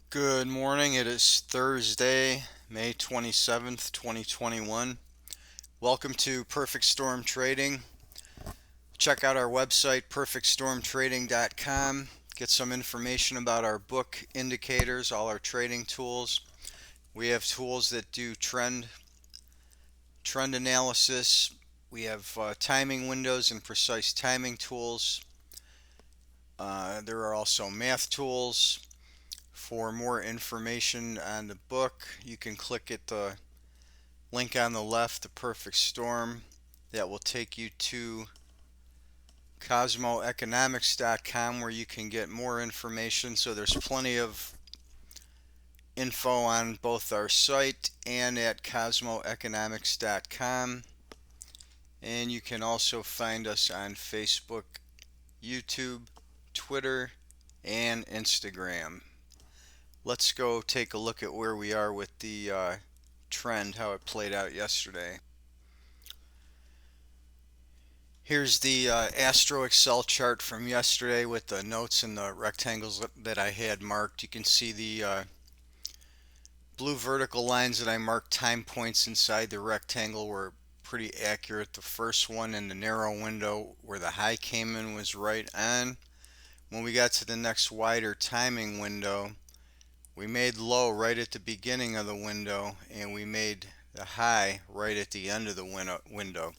Good morning. It is Thursday, May 27th, 2021. Welcome to Perfect Storm Trading. Check out our website, perfectstormtrading.com. Get some information about our book indicators, all our trading tools. We have tools that do trend analysis. We have timing windows and precise timing tools. There are also math tools. For more information on the book, you can click at the link on the left, The Perfect Storm. That will take you to cosmoeconomics.com where you can get more information. So there's plenty of info on both our site and at cosmoeconomics.com. And you can also find us on Facebook, YouTube, Twitter, and Instagram. Let's go take a look at where we are with the trend, how it played out yesterday. Here's the Astro Excel chart from yesterday with the notes and the rectangles that I had marked. You can see the blue vertical lines that I marked time points inside the rectangle were pretty accurate. The first one in the narrow window where the high came in was right on. When we got to the next wider timing window, we made low right at the beginning of the window and we made the high right at the end of the window.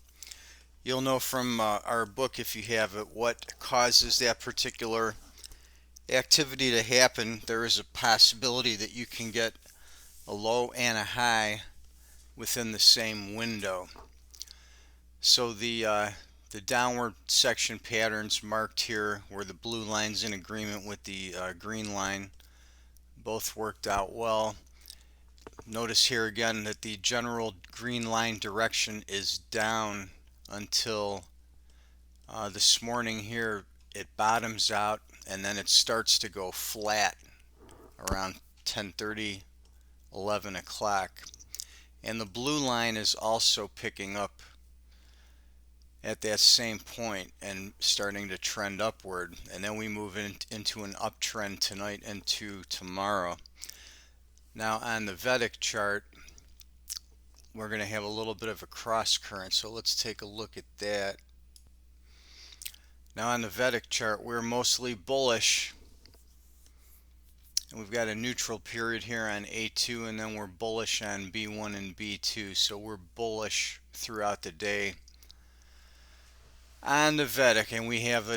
You'll know from our book, if you have it, what causes that particular activity to happen. There is a possibility that you can get a low and a high within the same window. So the downward section patterns marked here where the blue line's in agreement with the green line both worked out well. Notice here again that the general green line direction is down until this morning here. It bottoms out and then it starts to go flat around 10:30, 11 o'clock. And the blue line is also picking up at that same point and starting to trend upward. And then we move into an uptrend tonight into tomorrow. Now on the Vedic chart, we're going to have a little bit of a cross current. So let's take a look at that. Now on the Vedic chart, we're mostly bullish. And we've got a neutral period here on A2, and then we're bullish on B1 and B2. So we're bullish throughout the day on the Vedic, and we have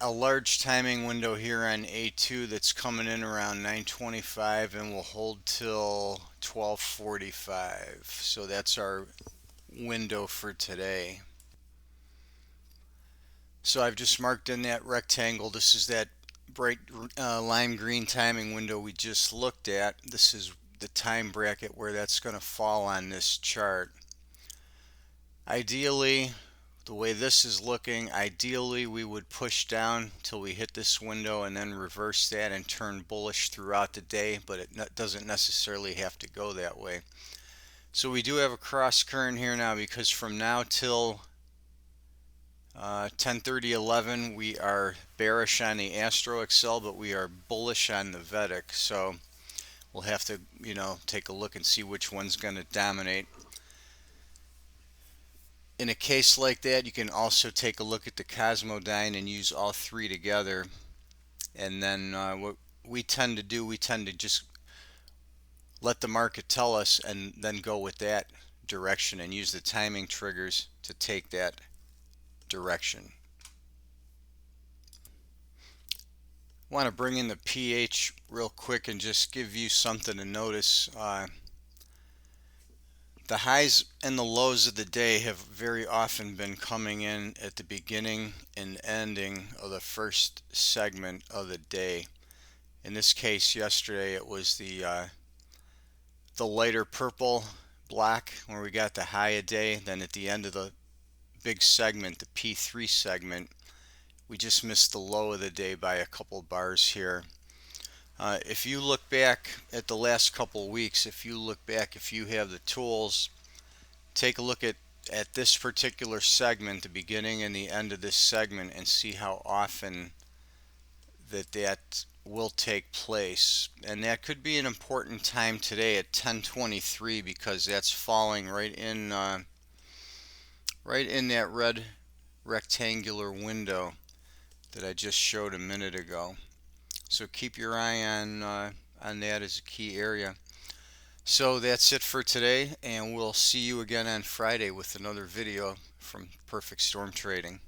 a large timing window here on A2 that's coming in around 9:25 and will hold till 12:45. So that's our window for today. So I've just marked in that rectangle. This is that bright lime green timing window we just looked at. This is the time bracket where that's going to fall on this chart. Ideally, the way this is looking, ideally we would push down till we hit this window and then reverse that and turn bullish throughout the day, but it doesn't necessarily have to go that way. So we do have a cross current here now, because from now till 10:30, 11 we are bearish on the Astro Excel, but we are bullish on the Vedic. So we'll have to take a look and see which one's going to dominate. In a case like that, you can also take a look at the Cosmodyne and use all three together. And then what we tend to do, we tend to just let the market tell us and then go with that direction and use the timing triggers to take that direction. I want to bring in the pH real quick and just give you something to notice. The highs and the lows of the day have very often been coming in at the beginning and ending of the first segment of the day. In this case, yesterday it was the lighter purple black where we got the high a day. Then at the end of the big segment, the P3 segment, we just missed the low of the day by a couple bars here. If you look back at the last couple weeks, if you have the tools, take a look at this particular segment, the beginning and the end of this segment, and see how often that will take place, and that could be an important time today at 10:23 because that's falling right in that red rectangular window that I just showed a minute ago. So keep your eye on that as a key area. So that's it for today, and we'll see you again on Friday with another video from Perfect Storm Trading.